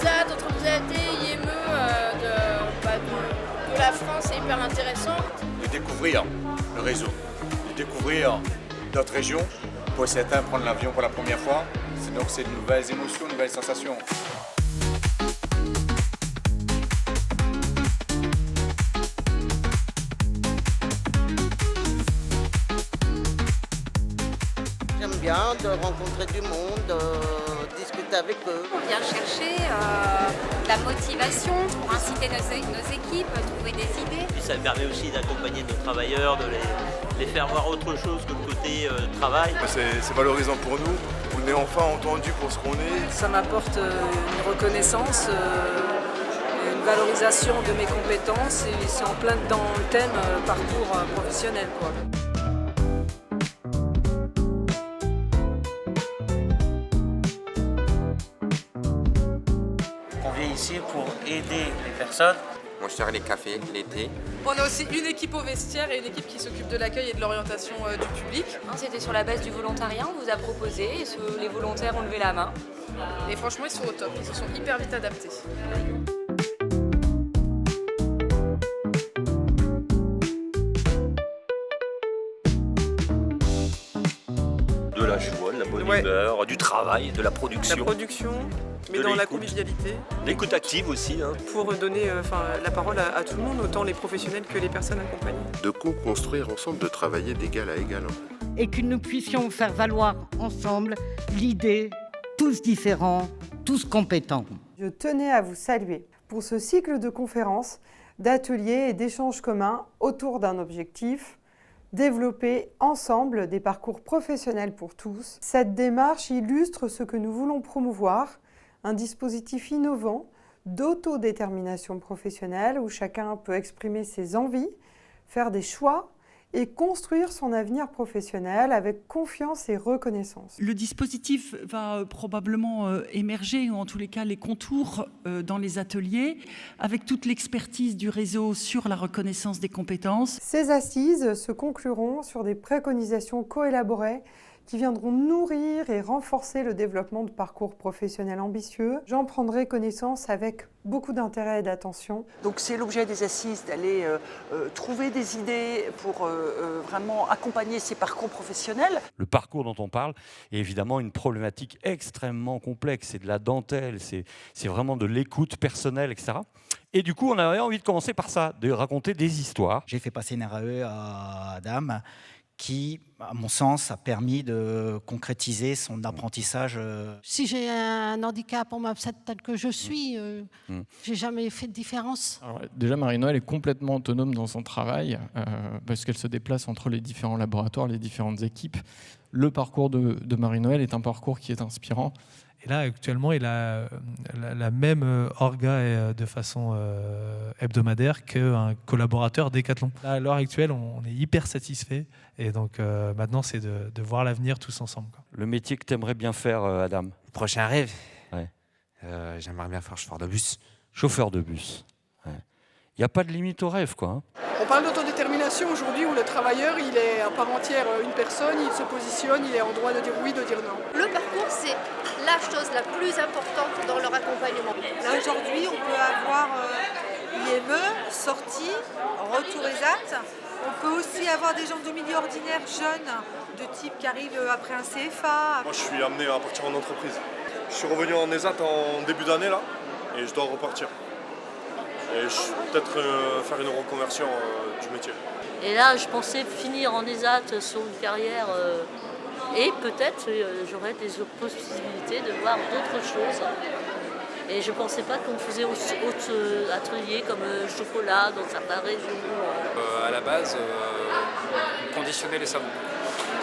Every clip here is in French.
ESAT, Entreprisabilité, IME de la France, c'est hyper intéressant. De découvrir le réseau, de découvrir notre région. Pour certains, prendre l'avion pour la première fois, donc c'est de nouvelles émotions, de nouvelles sensations. J'aime bien de rencontrer du monde, discuter avec eux. On vient chercher la motivation pour inciter nos équipes, trouver des idées. Puis ça permet aussi d'accompagner nos travailleurs, de les faire voir autre chose que le côté travail. C'est valorisant pour nous, on est enfin entendu pour ce qu'on est. Ça m'apporte une reconnaissance, une valorisation de mes compétences et c'est en plein dans le thème parcours professionnel, quoi. On vient ici pour aider les personnes. On sert les cafés l'été. On a aussi une équipe au vestiaire et une équipe qui s'occupe de l'accueil et de l'orientation du public. C'était sur la base du volontariat, on vous a proposé, et les volontaires ont levé la main. Et franchement, ils sont au top, ils se sont hyper vite adaptés. De la joie, de la bonne humeur, du travail, de la production. La production, mais dans la convivialité. L'écoute active aussi. Pour donner la parole à tout le monde, autant les professionnels que les personnes accompagnées. De co-construire ensemble, de travailler d'égal à égal. Et que nous puissions faire valoir ensemble l'idée, tous différents, tous compétents. Je tenais à vous saluer pour ce cycle de conférences, d'ateliers et d'échanges communs autour d'un objectif: développer ensemble des parcours professionnels pour tous. Cette démarche illustre ce que nous voulons promouvoir, un dispositif innovant d'autodétermination professionnelle où chacun peut exprimer ses envies, faire des choix et construire son avenir professionnel avec confiance et reconnaissance. Le dispositif va probablement émerger, ou en tous les cas les contours dans les ateliers, avec toute l'expertise du réseau sur la reconnaissance des compétences. Ces assises se concluront sur des préconisations coélaborées qui viendront nourrir et renforcer le développement de parcours professionnels ambitieux. J'en prendrai connaissance avec beaucoup d'intérêt et d'attention. Donc c'est l'objet des assises d'aller trouver des idées pour vraiment accompagner ces parcours professionnels. Le parcours dont on parle est évidemment une problématique extrêmement complexe. C'est de la dentelle, c'est vraiment de l'écoute personnelle, etc. Et du coup, on avait envie de commencer par ça, de raconter des histoires. J'ai fait passer une RAE à Adam qui, à mon sens, a permis de concrétiser son apprentissage. Si j'ai un handicap, on m'accepte tel que je suis, j'ai jamais fait de différence. Alors, déjà, Marie-Noëlle est complètement autonome dans son travail parce qu'elle se déplace entre les différents laboratoires, les différentes équipes. Le parcours de Marie-Noëlle est un parcours qui est inspirant. Et là, actuellement, il a la même orga de façon hebdomadaire qu'un collaborateur Decathlon. Là, à l'heure actuelle, on est hyper satisfait. Et donc, maintenant, c'est de voir l'avenir tous ensemble, quoi. Le métier que tu aimerais bien faire, Adam? Le prochain rêve, ouais. J'aimerais bien faire chauffeur de bus. Chauffeur de bus. Il n'y a pas de limite au rêve, quoi. On parle d'autodétermination aujourd'hui où le travailleur, il est à part entière une personne, il se positionne, il est en droit de dire oui, de dire non. Le parcours, c'est la chose la plus importante dans leur accompagnement. Là aujourd'hui, on peut avoir IME, sortie, retour ESAT. On peut aussi avoir des gens du milieu ordinaire jeunes, de type qui arrivent après un CFA. Moi, je suis amené à partir en entreprise. Je suis revenu en ESAT en début d'année là, et je dois repartir. Et peut-être faire une reconversion du métier. Et là, je pensais finir en ESAT sur une carrière et peut-être j'aurais des possibilités de voir d'autres choses. Et je ne pensais pas qu'on faisait autres ateliers comme chocolat dans certaines régions. À la base, on conditionnait les savons.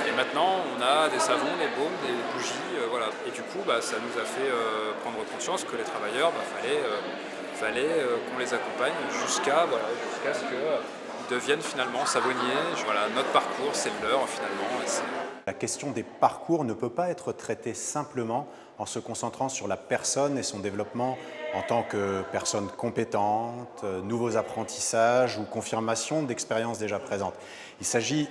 Et maintenant, on a des savons, des baumes, des bougies, voilà. Et du coup, ça nous a fait prendre conscience que les travailleurs, fallait qu'on les accompagne jusqu'à ce qu'ils deviennent finalement savonniers. Voilà, notre parcours, c'est le leur finalement. La question des parcours ne peut pas être traitée simplement en se concentrant sur la personne et son développement en tant que personne compétente, nouveaux apprentissages ou confirmation d'expériences déjà présentes. Il s'agit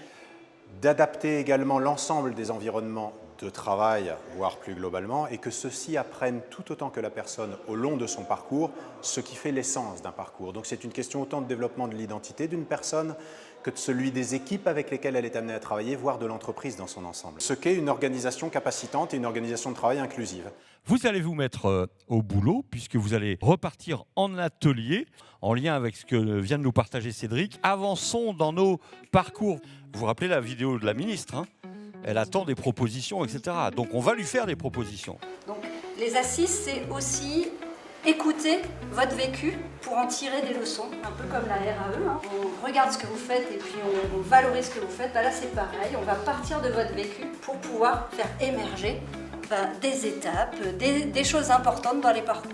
d'adapter également l'ensemble des environnements de travail, voire plus globalement, et que ceux-ci apprennent tout autant que la personne au long de son parcours ce qui fait l'essence d'un parcours. Donc c'est une question autant de développement de l'identité d'une personne que de celui des équipes avec lesquelles elle est amenée à travailler, voire de l'entreprise dans son ensemble. Ce qu'est une organisation capacitante et une organisation de travail inclusive. Vous allez vous mettre au boulot puisque vous allez repartir en atelier en lien avec ce que vient de nous partager Cédric. Avançons dans nos parcours. Vous vous rappelez la vidéo de la ministre, hein ? Elle attend des propositions, etc. Donc on va lui faire des propositions. Donc les assises, c'est aussi écouter votre vécu pour en tirer des leçons, un peu comme la RAE. Hein. On regarde ce que vous faites et puis on valorise ce que vous faites. Là, c'est pareil. On va partir de votre vécu pour pouvoir faire émerger des étapes, des choses importantes dans les parcours.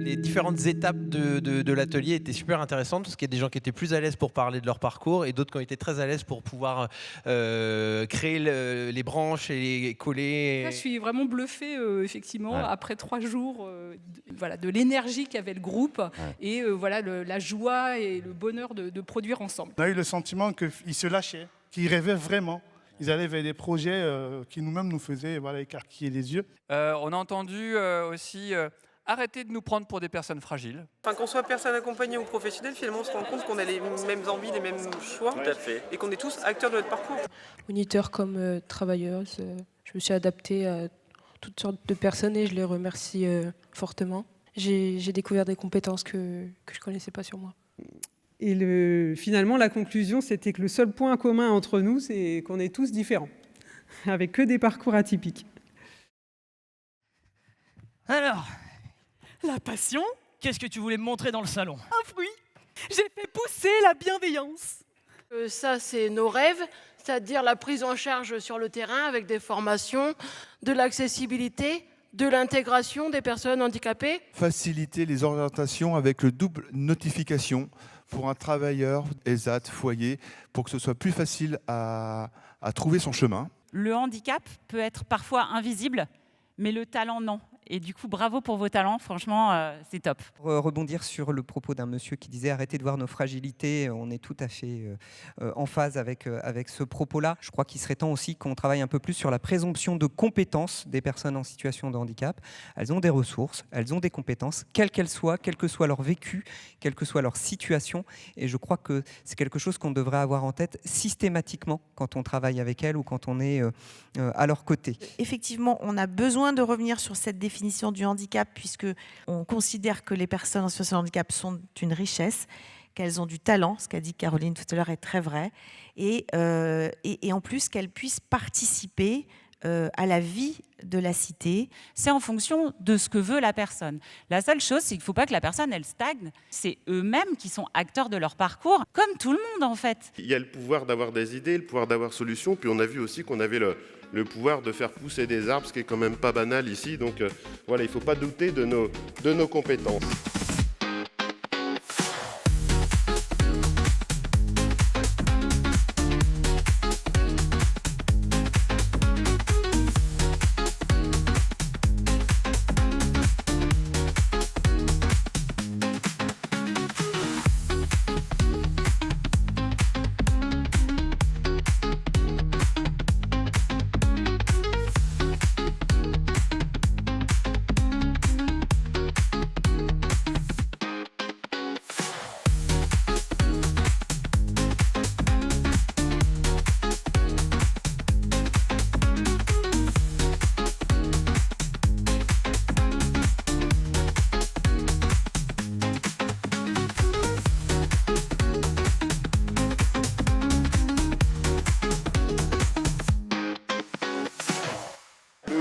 Les différentes étapes de l'atelier étaient super intéressantes parce qu'il y a des gens qui étaient plus à l'aise pour parler de leur parcours et d'autres qui ont été très à l'aise pour pouvoir créer les branches et les coller. Là, je suis vraiment bluffée, effectivement, après 3 jours de l'énergie qu'avait le groupe et la joie et le bonheur de produire ensemble. On a eu le sentiment qu'ils se lâchaient, qu'ils rêvaient vraiment. Ils allaient vers des projets qui nous-mêmes nous faisaient écarquiller les yeux. On a entendu aussi arrêter de nous prendre pour des personnes fragiles. Enfin, qu'on soit personne accompagnée ou professionnelle, finalement, on se rend compte qu'on a les mêmes envies, les mêmes choix. Tout à fait. Et qu'on est tous acteurs de notre parcours. Moniteurs comme travailleuses, je me suis adaptée à toutes sortes de personnes et je les remercie fortement. J'ai découvert des compétences que je ne connaissais pas sur moi. Et finalement, la conclusion, c'était que le seul point commun entre nous, c'est qu'on est tous différents, avec que des parcours atypiques. Alors, la passion, qu'est-ce que tu voulais me montrer dans le salon? Un fruit. J'ai fait pousser la bienveillance. Ça, c'est nos rêves, c'est-à-dire la prise en charge sur le terrain avec des formations, de l'accessibilité, de l'intégration des personnes handicapées. Faciliter les orientations avec le double notification pour un travailleur ESAT, foyer, pour que ce soit plus facile à trouver son chemin. Le handicap peut être parfois invisible, mais le talent, non. Et du coup, bravo pour vos talents, franchement, c'est top. Rebondir sur le propos d'un monsieur qui disait « arrêtez de voir nos fragilités », on est tout à fait en phase avec ce propos-là. Je crois qu'il serait temps aussi qu'on travaille un peu plus sur la présomption de compétences des personnes en situation de handicap. Elles ont des ressources, elles ont des compétences, quelles qu'elles soient, quel que soit leur vécu, quelle que soit leur situation. Et je crois que c'est quelque chose qu'on devrait avoir en tête systématiquement quand on travaille avec elles ou quand on est à leur côté. Effectivement, on a besoin de revenir sur cette définition du handicap puisque on considère que les personnes en situation de handicap sont une richesse, qu'elles ont du talent, ce qu'a dit Caroline tout à l'heure est très vrai, et en plus qu'elles puissent participer à la vie de la cité. C'est en fonction de ce que veut la personne. La seule chose, c'est qu'il ne faut pas que la personne, elle stagne. C'est eux-mêmes qui sont acteurs de leur parcours, comme tout le monde en fait. Il y a le pouvoir d'avoir des idées, le pouvoir d'avoir solutions, puis on a vu aussi qu'on avait le pouvoir de faire pousser des arbres, ce qui est quand même pas banal ici. Donc voilà, il ne faut pas douter de nos compétences.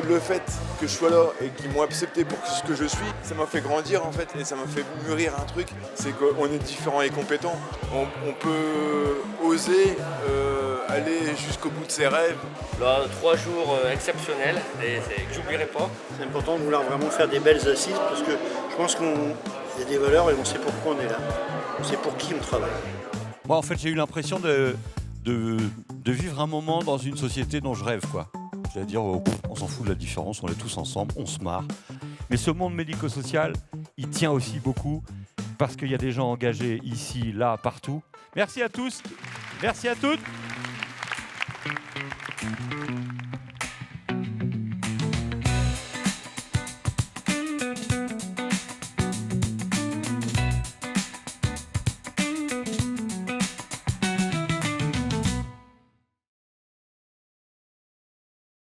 Le fait que je sois là et qu'ils m'ont accepté pour ce que je suis, ça m'a fait grandir en fait et ça m'a fait mûrir un truc, c'est qu'on est différents et compétents. On peut oser aller jusqu'au bout de ses rêves. Là, 3 jours exceptionnels et que j'oublierai pas. C'est important de vouloir vraiment faire des belles assises parce que je pense qu'il y a des valeurs et on sait pourquoi on est là. On sait pour qui on travaille. Moi, en fait, j'ai eu l'impression de vivre un moment dans une société dont je rêve, quoi. C'est-à-dire, on s'en fout de la différence, on est tous ensemble, on se marre. Mais ce monde médico-social, il tient aussi beaucoup parce qu'il y a des gens engagés ici, là, partout. Merci à tous, merci à toutes.